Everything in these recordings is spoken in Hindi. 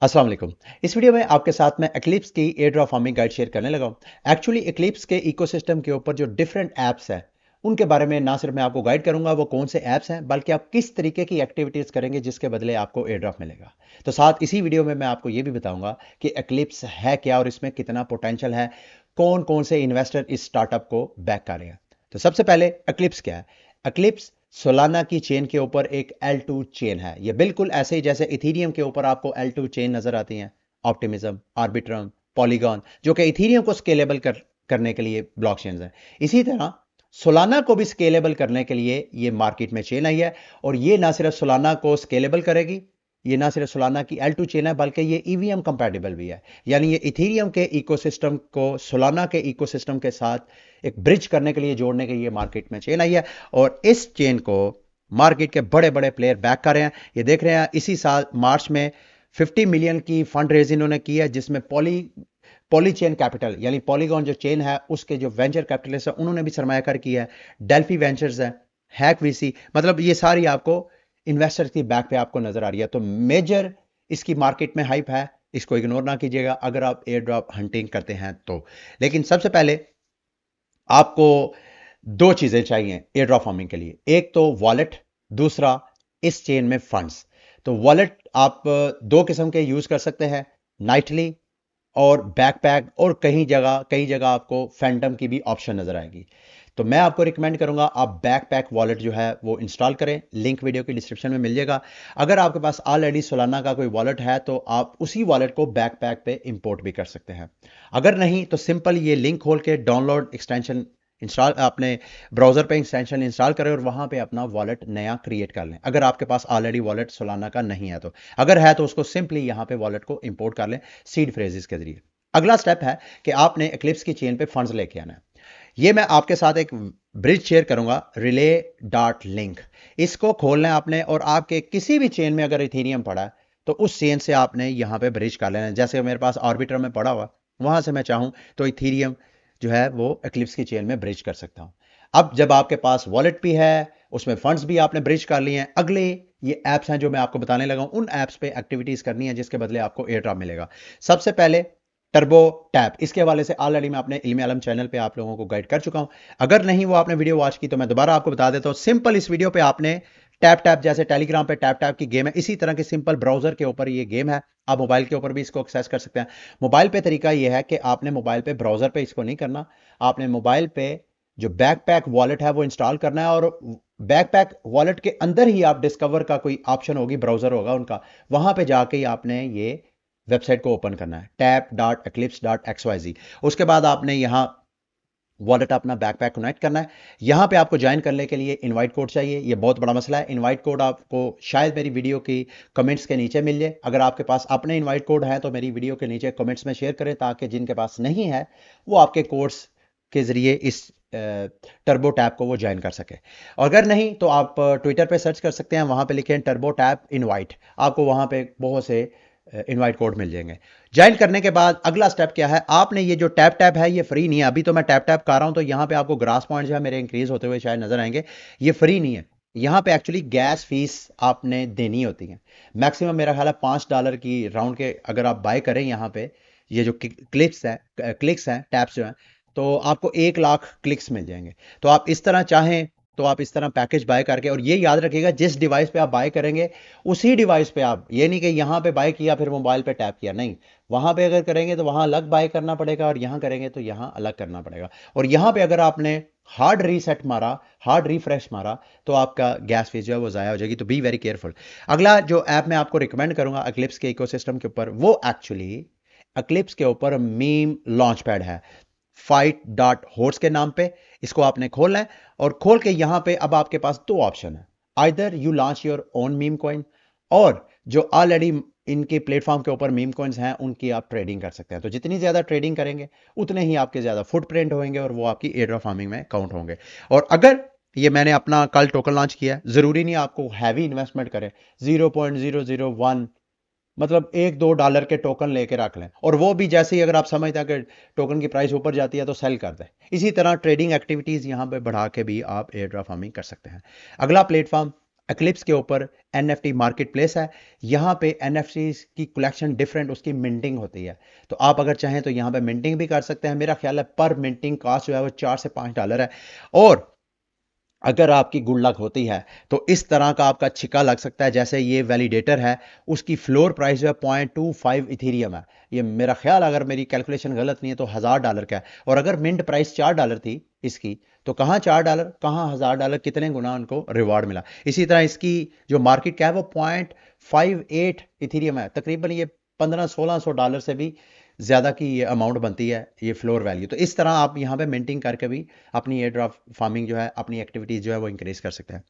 अस्सलाम वालेकुम। इस वीडियो में आपके साथ मैं एक्लिप्स की air drop farming guide share करने लगा हूं। एक्चुअली एक्लिप्स के इकोसिस्टम के ऊपर जो डिफरेंट ऐप्स हैं उनके बारे में ना सिर्फ मैं आपको गाइड करूंगा वो कौन से ऐप्स हैं, बल्कि आप किस तरीके की एक्टिविटीज करेंगे जिसके बदले आपको एयर ड्रॉप मिलेगा। तो साथ इसी वीडियो में मैं आपको ये भी बताऊंगा कि एक्लिप्स है क्या और इसमें कितना पोटेंशियल है, कौन कौन से इन्वेस्टर इस स्टार्टअप को बैक कर रहे हैं। तो सबसे पहले एक्लिप्स क्या है। एक्लिप्स सोलाना की चेन के ऊपर एक L2 चेन है। ये बिल्कुल ऐसे ही जैसे इथीरियम के ऊपर आपको L2 चेन नजर आती है, ऑप्टिमिज्म, आर्बिट्रम, पॉलीगॉन, जो कि इथीरियम को स्केलेबल करने के लिए ब्लॉकचेन्स हैं। इसी तरह सोलाना को भी स्केलेबल करने के लिए ये मार्केट में चेन आई है। और ये ना सिर्फ सोलाना को स्केलेबल करेगी, ये ना सिर्फ सोलाना की L2 चेन है बल्कि ये ईवीएम कंपैटिबल भी है। यानी ये इथीरियम के इकोसिस्टम को सोलाना के इकोसिस्टम के साथ एक ब्रिज करने के लिए, जोड़ने के लिए मार्केट में चेन आई है। और इस चेन को मार्केट के बड़े बड़े प्लेयर बैक कर रहे हैं। ये देख रहे हैं इसी साल मार्च में 50 मिलियन की फंड रेज इन्होंने की है, जिसमें पॉलीचेन कैपिटल यानी पॉलीगॉन जो चेन है उसके जो वेंचर कैपिटलिस्ट है उन्होंने भी सरमायाकार किया है। डेल्फी वेंचर्स है, हैक वीसी, मतलब ये सारी आपको इन्वेस्टर्स की बैक पे आपको नजर आ रही है। तो मेजर इसकी मार्केट में हाइप है, इसको इग्नोर ना कीजिएगा अगर आप एयर ड्रॉप हंटिंग करते हैं तो। लेकिन सबसे पहले आपको दो चीजें चाहिए एयर ड्रॉप फार्मिंग के लिए, एक तो वॉलेट, दूसरा इस चेन में फंड्स। तो वॉलेट आप दो किस्म के यूज कर सकते हैं, नाइटली और बैकपैक, और कई जगह आपको फैंटम की भी ऑप्शन नजर आएगी। तो मैं आपको रिकमेंड करूंगा आप बैकपैक वॉलेट जो है वो इंस्टॉल करें, लिंक वीडियो की डिस्क्रिप्शन में मिल जाएगा। अगर आपके पास ऑलरेडी सोलाना का कोई वॉलेट है तो आप उसी वॉलेट को बैकपैक पे इंपोर्ट भी कर सकते हैं। अगर नहीं तो सिंपल ये लिंक खोल के डाउनलोड एक्सटेंशन इंस्टॉल, अपने ब्राउजर पे एक्सटेंशन इंस्टॉल करें और वहां पे अपना वॉलेट नया क्रिएट कर लें, अगर आपके पास ऑलरेडी वॉलेट सोलाना का नहीं है तो। अगर है तो उसको सिंपली यहां पे वॉलेट को इंपोर्ट कर लें सीड फ्रेजेस के जरिए। अगला स्टेप है कि आपने एक्लिप्स की चेन पे फंड्स लेके आना है। ये मैं आपके साथ एक ब्रिज शेयर करूंगा, रिले डॉट लिंक। इसको खोलना है आपने, और आपके किसी भी चेन में अगर इथेरियम पड़ा है तो उस चेन से आपने यहां पे ब्रिज कर लेना है। जैसे मेरे पास ऑर्बिटर में पड़ा हुआ, वहां से मैं चाहूं तो इथेरियम जो है वो एक्लिप्स की चेन में ब्रिज कर सकता हूं। अब जब आपके पास वॉलेट भी है, उसमें फंड्स भी आपने ब्रिज कर लिए हैं, अगले ये ऐप्स हैं जो मैं आपको बताने लगा हूं, उन ऐप्स पे एक्टिविटीज करनी है जिसके बदले आपको एयर ड्रॉप मिलेगा। सबसे पहले टर्बो टैप, इसके हवाले से ऑलरेडी मैं अपने इल्म आलम चैनल पे आप लोगों को गाइड कर चुका हूं। अगर नहीं वो आपने वीडियो वॉच की तो मैं दोबारा आपको बता देता हूं। सिंपल इस वीडियो पे आपने टैप टैप, जैसे टेलीग्राम पे टैप टैप की गेम है, इसी तरह के सिंपल ब्राउजर के ऊपर ये गेम है। आप मोबाइल के ऊपर भी इसको एक्सेस कर सकते हैं। मोबाइल पे तरीका यह है कि आपने मोबाइल पे ब्राउजर पे इसको नहीं करना, आपने मोबाइल पे जो बैकपैक वॉलेट है वो इंस्टॉल करना है। और बैकपैक वॉलेट के अंदर ही आप डिस्कवर का कोई ऑप्शन होगी, ब्राउजर होगा उनका, वहां पे जाके ही आपने ये वेबसाइट को ओपन करना है, tap.eclipse.xyz। उसके बाद आपने यहां वॉलेट अपना बैकपैक कनेक्ट करना है। यहां पे आपको ज्वाइन करने के लिए इनवाइट कोड चाहिए। ये बहुत बड़ा मसला है, इनवाइट कोड आपको शायद मेरी वीडियो की कमेंट्स के नीचे मिल जाए। अगर आपके पास अपने इनवाइट कोड है तो मेरी वीडियो के नीचे कमेंट्स में शेयर करें, ताकि जिनके पास नहीं है वो आपके कोर्स के जरिए इस टर्बो टैप को वो ज्वाइन कर सके। अगर नहीं तो आप ट्विटर पे सर्च कर सकते हैं, वहां पे लिखें टर्बो टैप इनवाइट, आपको वहां पे बहुत से इनवाइट कोड मिल जाएंगे। ज्वाइन करने के बाद अगला स्टेप क्या है, आपने ये जो टैप टैप है ये फ्री नहीं है। अभी तो मैं टैप टैप कर रहा हूं तो यहां पे आपको ग्रास पॉइंट जो है मेरे इंक्रीज होते हुए शायद नजर आएंगे। ये फ्री नहीं है, यहां पे एक्चुअली गैस फीस आपने देनी होती है। मैक्सिमम मेरा ख्याल है $5 की राउंड के अगर आप बाय करें यहां पे, ये जो क्लिक्स हैं टैप्स जो हैं, तो आपको 1 लाख क्लिक्स मिल जाएंगे। तो आप इस तरह चाहें तो आप इस तरह पैकेज बाय करके, और ये याद रखिएगा जिस डिवाइस पे आप बाय करेंगे उसी डिवाइस पे आप, ये नहीं कि यहां पे बाय किया फिर मोबाइल पे टैप किया, नहीं। वहां पे अगर करेंगे तो वहां अलग बाय करना पड़ेगा, और यहां करेंगे तो यहां अलग करना पड़ेगा। और यहां पे अगर आपने हार्ड रीसेट मारा, हार्ड रिफ्रेश मारा, तो आपका गैस फीस जो है वो जाया हो जाएगी। तो बी वेरी केयरफुल। अगला जो ऐप मैं आपको रिकमेंड करूंगा एक्लिप्स के इकोसिस्टम के ऊपर, वो एक्चुअली एक्लिप्स के ऊपर मीम लॉन्च पैड है, fight.horse के नाम पे। इसको आपने खोलना है, और खोल के यहां पे अब आपके पास दो ऑप्शन है, either you launch your own meme coin, और जो ऑलरेडी इनके प्लेटफॉर्म के ऊपर मीम कॉइन्स हैं उनकी आप ट्रेडिंग कर सकते हैं। तो जितनी ज्यादा ट्रेडिंग करेंगे उतने ही आपके ज्यादा फुटप्रिंट होंगे और वो आपकी एयर ड्रॉप फार्मिंग में काउंट होंगे। और अगर ये मैंने अपना कल टोकन लॉन्च किया है, जरूरी नहीं आपको हैवी इन्वेस्टमेंट करें, 0.001, मतलब $1-2 के टोकन लेके रख लें, और वो भी जैसे ही अगर आप समझते हैं कि टोकन की प्राइस ऊपर जाती है तो सेल कर दें। इसी तरह ट्रेडिंग एक्टिविटीज यहां पे बढ़ा के भी आप एयर ड्रॉप फार्मिंग कर सकते हैं। अगला प्लेटफॉर्म एक्लिप्स के ऊपर एनएफटी मार्केट प्लेस है। यहाँ पे एनएफटी की कलेक्शन डिफरेंट उसकी मिंटिंग होती है। तो आप अगर चाहें तो यहाँ पे मिंटिंग भी कर सकते हैं। मेरा ख्याल है पर मिंटिंग कॉस्ट जो है वो $4 से $5 है। और अगर आपकी गुड लक होती है तो इस तरह का आपका छिक्का लग सकता है। जैसे ये वैलिडेटर है, उसकी फ्लोर प्राइस जो है $0.25 इथीरियम है। ये मेरा ख्याल, अगर मेरी कैलकुलेशन गलत नहीं है, तो $1000 का है। और अगर मिंट प्राइस $4 थी इसकी, तो कहाँ $4, कहाँ $1000, कितने गुना उनको रिवॉर्ड मिला। इसी तरह इसकी जो मार्केट क्या है वो $0.58 इथीरियम है। तकरीबन ये $1500-1600 से भी ज्यादा की ये अमाउंट बनती है, ये फ्लोर वैल्यू। तो इस तरह आप यहाँ पे मेंटेन करके भी अपनी एयर ड्रॉप फार्मिंग जो है, अपनी एक्टिविटीज जो है वो इंक्रीज कर सकते हैं।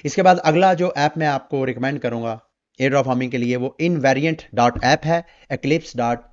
इसके बाद अगला जो ऐप मैं आपको रिकमेंड करूंगा एयर ड्रॉप फार्मिंग के लिए, वो इनवेरिएंट डॉट ऐप है। Eclipse dot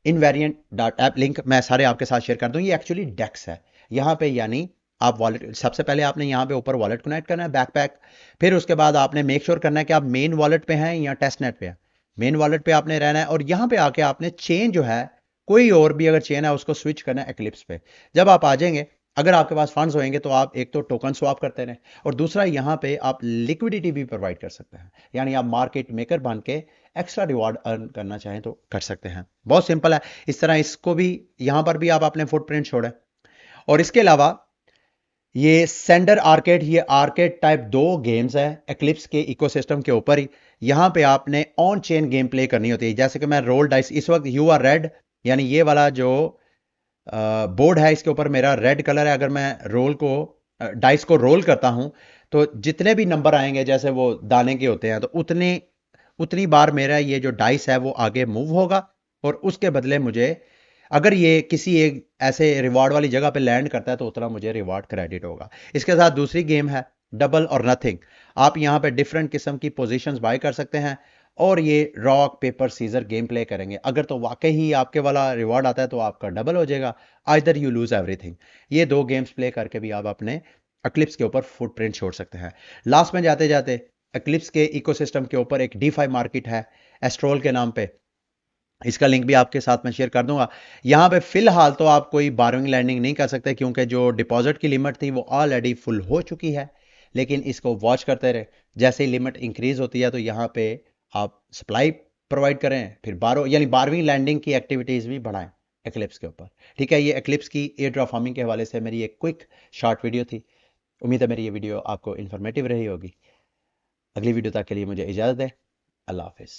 invariant dot app, link मैं सारे आपके साथ शेयर कर दूं। ये एक्चुअली डेक्स है। यहाँ पे यानी आप वॉलेट, सबसे पहले आपने यहाँ पे ऊपर वॉलेट कनेक्ट करना है, बैकपैक। फिर उसके बाद आपने मेक श्योर करना है कि आप मेन वॉलेट पे हैं या टेस्ट नेट पे हैं। मेन वॉलेट पे आपने रहना है, और यहाँ पे आके आपने चेन जो है, कोई और भी अगर चेन है उसको स्विच करना है एक्लिप्स पे। जब आप आ जाएंगे, अगर आपके पास फंड्स होंगे तो आप एक तो टोकन स्वैप करते रहें, और दूसरा यहाँ पे आप लिक्विडिटी भी प्रोवाइड कर सकते हैं। यानी आप मार्केट मेकर बन के एक्स्ट्रा रिवॉर्ड अर्न करना चाहें तो कर सकते हैं। बहुत सिंपल है। इस तरह इसको भी, यहां पर भी आप अपने फुटप्रिंट छोड़ें। और इसके अलावा ये सेंडर आर्केड, ये आर्केड टाइप दो गेम्स है एक्लिप्स के इकोसिस्टम के ऊपर ही। यहां पे आपने ऑन चेन गेम प्ले करनी होती है। जैसे कि मैं रोल डाइस, इस वक्त यू आर रेड, यानी ये वाला जो बोर्ड है इसके ऊपर मेरा रेड कलर है। अगर मैं रोल को, डाइस को रोल करता हूं, तो जितने भी नंबर आएंगे, जैसे वो दाने के होते हैं, तो उतने उतनी बार मेरा ये जो डाइस है वो आगे मूव होगा। और उसके बदले मुझे, अगर ये किसी एक ऐसे रिवॉर्ड वाली जगह पे लैंड करता है, तो उतना मुझे रिवॉर्ड क्रेडिट होगा। इसके साथ दूसरी गेम है डबल और नथिंग। आप यहाँ पे डिफरेंट किस्म की पोजीशंस बाय कर सकते हैं, और ये rock paper scissor game play करेंगे। अगर तो वाकई ही आपके वाला रिवॉर्ड आता है तो आपका डबल हो जाएगा, आइदर यू लूज एवरीथिंग। ये दो गेम्स प्ले करके भी आप अपने एक्लिप्स के ऊपर फुटप्रिंट छोड़ सकते हैं। लास्ट में जाते जाते, एक्लिप्स के इकोसिस्टम के ऊपर एक डीफाई मार्केट है एस्ट्रोल के नाम पे। इसका लिंक भी आपके साथ में शेयर कर दूंगा। यहां पे फिलहाल तो आप कोई बारोइंग लैंडिंग नहीं कर सकते, क्योंकि जो डिपॉजिट की लिमिट थी वो ऑलरेडी फुल हो चुकी है। लेकिन इसको वॉच करते रहे, जैसे ही लिमिट इंक्रीज होती है तो यहाँ पे आप सप्लाई प्रोवाइड करें, फिर यानी बारहवीं लैंडिंग की एक्टिविटीज भी बढ़ाएं एक्लिप्स के ऊपर। ठीक है, ये एक्लिप्स की एयर ड्रॉप फार्मिंग के हवाले से मेरी एक क्विक शॉर्ट वीडियो थी। उम्मीद है मेरी ये वीडियो आपको इन्फॉर्मेटिव रही होगी। अगली वीडियो तक के लिए मुझे इजाजत दें। अल्लाह हाफिज।